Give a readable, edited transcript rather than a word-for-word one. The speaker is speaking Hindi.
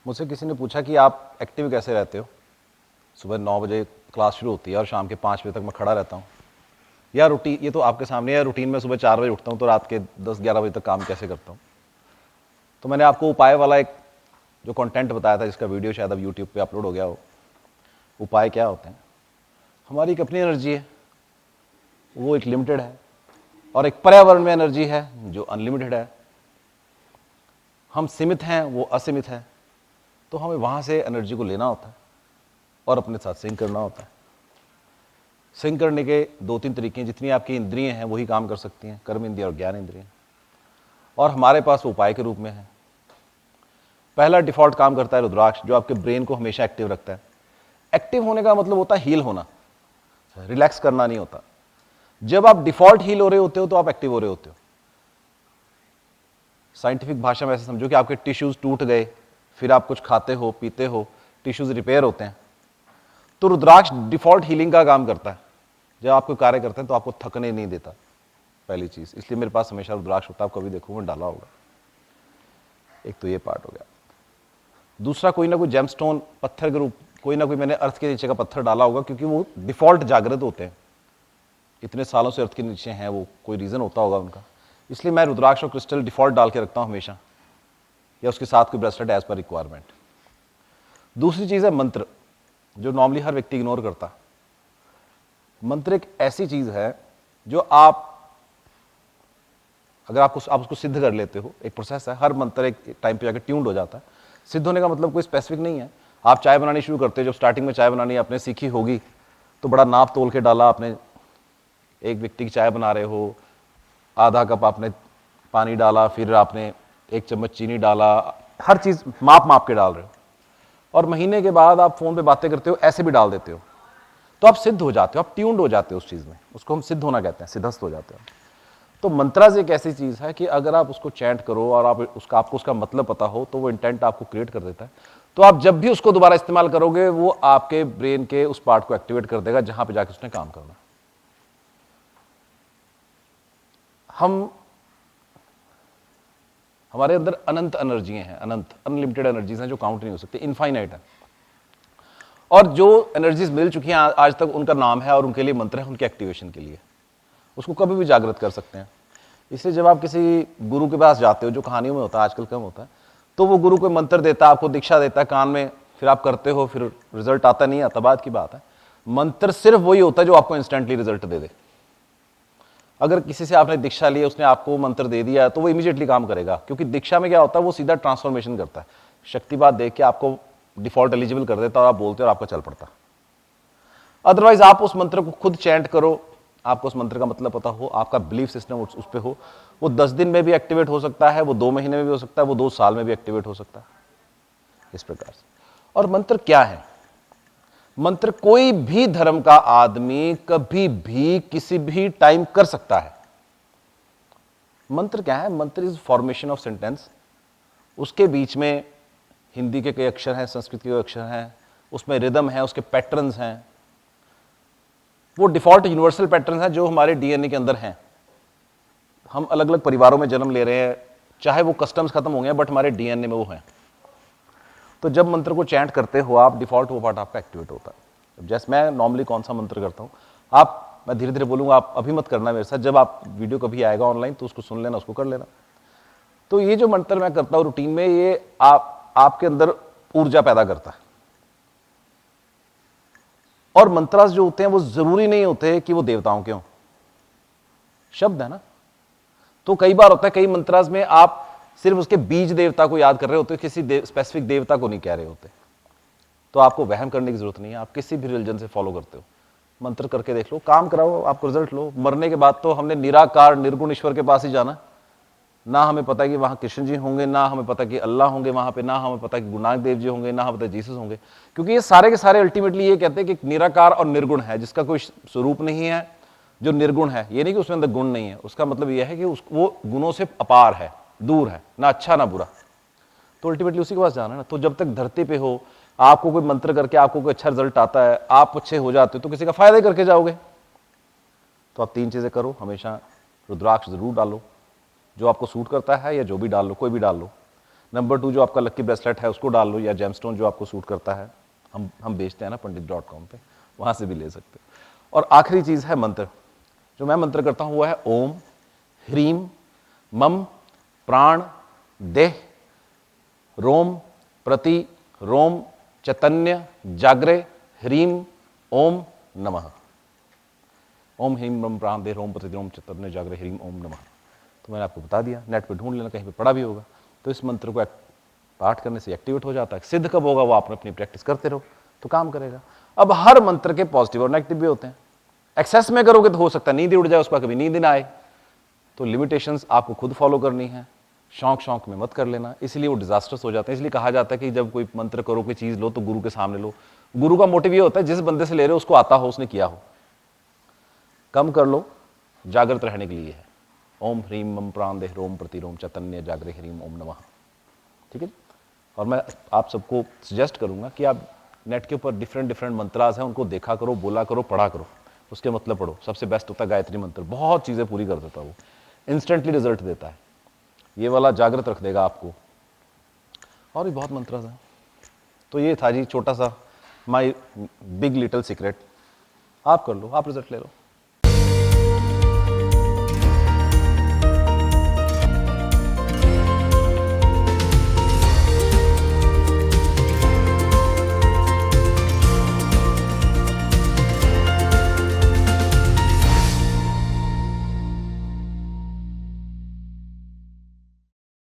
मुझसे किसी ने पूछा कि आप एक्टिव कैसे रहते हो, सुबह 9 बजे क्लास शुरू होती है और शाम के 5 बजे तक मैं खड़ा रहता हूँ। या रूटीन, ये तो आपके सामने है, रूटीन में सुबह 4 बजे उठता हूँ तो रात के 10-11 बजे तक काम कैसे करता हूँ। तो मैंने आपको उपाय वाला एक जो कंटेंट बताया था, जिसका वीडियो शायद अब यूट्यूब पे अपलोड हो गया हो। उपाय क्या होते हैं? हमारी एक अपनी एनर्जी है, वो एक लिमिटेड है, और एक पर्यावरण में एनर्जी है जो अनलिमिटेड है। हम सीमित हैं, वो असीमित है। तो हमें वहाँ से एनर्जी को लेना होता है और अपने साथ सिंक करना होता है। सिंक करने के 2-3 तरीके हैं। जितनी आपकी इंद्रियां हैं वही काम कर सकती हैं, कर्म इंद्रिय और ज्ञान इंद्रिय, और हमारे पास उपाय के रूप में है। पहला डिफॉल्ट काम करता है रुद्राक्ष, जो आपके ब्रेन को हमेशा एक्टिव रखता है। एक्टिव होने का मतलब होता है हील होना, रिलैक्स करना नहीं होता। जब आप डिफॉल्ट हील हो रहे होते हो तो आप एक्टिव हो रहे होते हो। साइंटिफिक भाषा में ऐसे समझो कि आपके टिश्यूज टूट गए, फिर आप कुछ खाते हो पीते हो, टिश्यूज रिपेयर होते हैं। तो रुद्राक्ष डिफॉल्ट हीलिंग का काम करता है। जब आप कोई कार्य करते हैं तो आपको थकने नहीं देता, पहली चीज। इसलिए मेरे पास हमेशा रुद्राक्ष होता है, आप कभी देखो मैं डाला होगा। एक तो ये पार्ट हो गया। दूसरा, कोई ना कोई जेमस्टोन, पत्थर के रूप, कोई ना कोई मैंने अर्थ के नीचे का पत्थर डाला होगा, क्योंकि वो डिफॉल्ट जागृत होते हैं। इतने सालों से अर्थ के नीचे हैं वो, कोई रीजन होता होगा उनका। इसलिए मैं रुद्राक्ष और क्रिस्टल डिफॉल्ट डाल के रखता हूं हमेशा, या उसके साथ कोई ब्रेसलेट एज पर रिक्वायरमेंट। दूसरी चीज है मंत्र, जो नॉर्मली हर व्यक्ति इग्नोर करता। मंत्र एक ऐसी चीज है जो आप अगर आप उसको सिद्ध कर लेते हो, एक प्रोसेस है। हर मंत्र एक टाइम पे जाकर ट्यून्ड हो जाता है। सिद्ध होने का मतलब कोई स्पेसिफिक नहीं है। आप चाय बनानी शुरू करते हो, जब स्टार्टिंग में चाय बनानी आपने सीखी होगी तो बड़ा नाप तोल के डाला आपने। एक व्यक्ति की चाय बना रहे हो, आधा कप आपने पानी डाला, फिर आपने 1 चम्मच चीनी डाला, हर चीज माप माप के डाल रहे हो। और महीने के बाद आप फोन पे बातें करते हो, ऐसे भी डाल देते हो, तो आप सिद्ध हो जाते हो, आप ट्यून्ड हो जाते हो उस चीज में। उसको हम सिद्ध होना कहते हैं, सिद्धस्त हो जाते हो। तो मंत्राज एक ऐसी चीज है कि अगर आप उसको चैंट करो और आपको उसका मतलब पता हो, तो वो इंटेंट आपको क्रिएट कर देता है। तो आप जब भी उसको दोबारा इस्तेमाल करोगे, वो आपके ब्रेन के उस पार्ट को एक्टिवेट कर देगा जहां पे जाके उसने काम करना। हमारे अंदर अनंत एनर्जियां हैं, अनंत अनलिमिटेड एनर्जीज हैं जो काउंट नहीं हो सकती, इनफाइनाइट है। और जो एनर्जीज मिल चुकी हैं आज तक, उनका नाम है और उनके लिए मंत्र है, उनके एक्टिवेशन के लिए। उसको कभी भी जागृत कर सकते हैं। इसलिए जब आप किसी गुरु के पास जाते हो, जो कहानियों में होता है, आजकल कम होता है, तो वो गुरु कोई मंत्र देता है, आपको दीक्षा देता है कान में, फिर आप करते हो, फिर रिजल्ट आता नहीं आता, बात की बात है। मंत्र सिर्फ वही होता है जो आपको इंस्टेंटली रिजल्ट दे दे। अगर किसी से आपने दीक्षा ली, उसने आपको मंत्र दे दिया, तो वो इमीडिएटली काम करेगा, क्योंकि दीक्षा में क्या होता है, वो सीधा ट्रांसफॉर्मेशन करता है। शक्तिपात देख के आपको डिफॉल्ट एलिजिबल कर देता है और आप बोलते हो और आपका चल पड़ता। अदरवाइज आप उस मंत्र को खुद चैंट करो, आपको उस मंत्र का मतलब पता हो, आपका बिलीफ सिस्टम उस पर हो, वो 10 दिन में भी एक्टिवेट हो सकता है, वो 2 महीने में भी हो सकता है, वो 2 साल में भी एक्टिवेट हो सकता है, इस प्रकार से। और मंत्र क्या है? मंत्र कोई भी धर्म का आदमी कभी भी किसी भी टाइम कर सकता है। मंत्र क्या है? मंत्र इज फॉर्मेशन ऑफ सेंटेंस। उसके बीच में हिंदी के कई अक्षर हैं, संस्कृत के कई अक्षर हैं, उसमें रिदम है, उसके पैटर्न्स हैं। वो डिफॉल्ट यूनिवर्सल पैटर्न है जो हमारे डीएनए के अंदर हैं। हम अलग अलग परिवारों में जन्म ले रहे हैं, चाहे वो कस्टम्स खत्म हो गए, बट हमारे डीएनए में वो हैं। तो जब मंत्र को चैंट करते हो आप, डिफॉल्ट वो पार्ट आपका एक्टिवेट होता है। जैसे मैं नॉर्मली कौन सा मंत्र करता हूँ, मैं धीरे धीरे बोलूंगा, आप अभी मत करना मेरे साथ। जब आप वीडियो कभी आएगा ऑनलाइन तो उसको सुन लेना, उसको कर लेना। तो ये जो मंत्र मैं करता हूँ रूटीन में, ये आपके अंदर ऊर्जा पैदा करता है। और मंत्रास जो होते हैं वो जरूरी नहीं होते कि वो देवताओं के हों, शब्द है ना। तो कई बार होता है, कई मंत्रास में आप सिर्फ उसके बीज देवता को याद कर रहे होते हो, किसी स्पेसिफिक देवता को नहीं कह रहे होते। तो आपको वहम करने की जरूरत नहीं है, आप किसी भी रिलीजन से फॉलो करते हो, मंत्र करके देख लो, काम कराओ, आपको रिजल्ट लो। मरने के बाद तो हमने निराकार निर्गुण ईश्वर के पास ही जाना। ना हमें पता है कि वहां कृष्ण जी होंगे, ना हमें पता कि अल्लाह होंगे वहां पे, ना हमें पता कि गुरु नानक देव जी होंगे, ना हमें पता जीसस होंगे, क्योंकि ये सारे के सारे अल्टीमेटली ये कहते हैं कि निराकार और निर्गुण है, जिसका कोई स्वरूप नहीं है, जो निर्गुण है। ये नहीं कि उसमें अंदर गुण नहीं है, उसका मतलब यह है कि वो गुणों से अपार है, दूर है, ना अच्छा ना बुरा। तो अल्टीमेटली उसी के पास जाना है ना। तो जब तक धरती पे हो, आपको कोई मंत्र करके आपको कोई अच्छा रिजल्ट आता है, आप अच्छे हो जाते हो, तो किसी का फायदा ही करके जाओगे। तो आप 3 चीजें करो, हमेशा रुद्राक्ष जरूर डालो, जो आपको सूट करता है, या जो भी डाल लो, कोई भी डाल लो। नंबर 2 जो आपका लक्की ब्रेसलेट है उसको डाल लो, या जेमस्टोन जो आपको सूट करता है, हम बेचते हैं ना पंडित.com पे, वहां से भी ले सकते हो। और आखिरी चीज है मंत्र। जो मैं मंत्र करता हूं वो है ओम ह्रीम मम प्राण देह रोम प्रति रोम चैतन्य जागरे ह्रीम ओम नमः। ओम ह्रीम मम प्राण देह रोम प्रति रोम चैतन्य जागरे ह्रीम ओम नमः। तो मैंने आपको बता दिया, नेट पे ढूंढ लेना, कहीं पे पढ़ा भी होगा। तो इस मंत्र को पाठ करने से एक्टिवेट हो जाता है। सिद्ध कब होगा वो आपने अपनी प्रैक्टिस करते रहो तो काम करेगा। अब हर मंत्र के पॉजिटिव और नेगेटिव भी होते हैं। एक्सेस में करोगे तो हो सकता है नींद उड़ जाए, उसका कभी नींद ना आए। तो लिमिटेशंस आपको खुद फॉलो करनी है, शौक में मत कर लेना, इसलिए वो डिजास्टर्स हो जाते हैं। इसलिए कहा जाता है कि जब कोई मंत्र करो, कोई चीज लो तो गुरु के सामने लो। गुरु का मोटिव ये होता है जिस बंदे से ले रहे हो उसको आता हो, उसने किया हो। कम कर लो, जागृत रहने के लिए है। ओम ह्रीम मम प्राण देह रोम प्रति रोम चैतन्य जागरे ह्रीम ओम नमः। ठीक है जी। और मैं आप सबको सजेस्ट करूंगा कि आप नेट के ऊपर डिफरेंट मंत्रास हैं, उनको देखा करो, बोला करो, पढ़ा करो, उसके मतलब पढ़ो। सबसे बेस्ट होता है गायत्री मंत्र, बहुत चीजें पूरी कर देता है वो, इंस्टेंटली रिजल्ट देता है। ये वाला जागृत रख देगा आपको। और भी बहुत मंत्र हैं। तो ये था जी छोटा सा माय बिग लिटिल सीक्रेट। आप कर लो, आप रिजल्ट ले लो।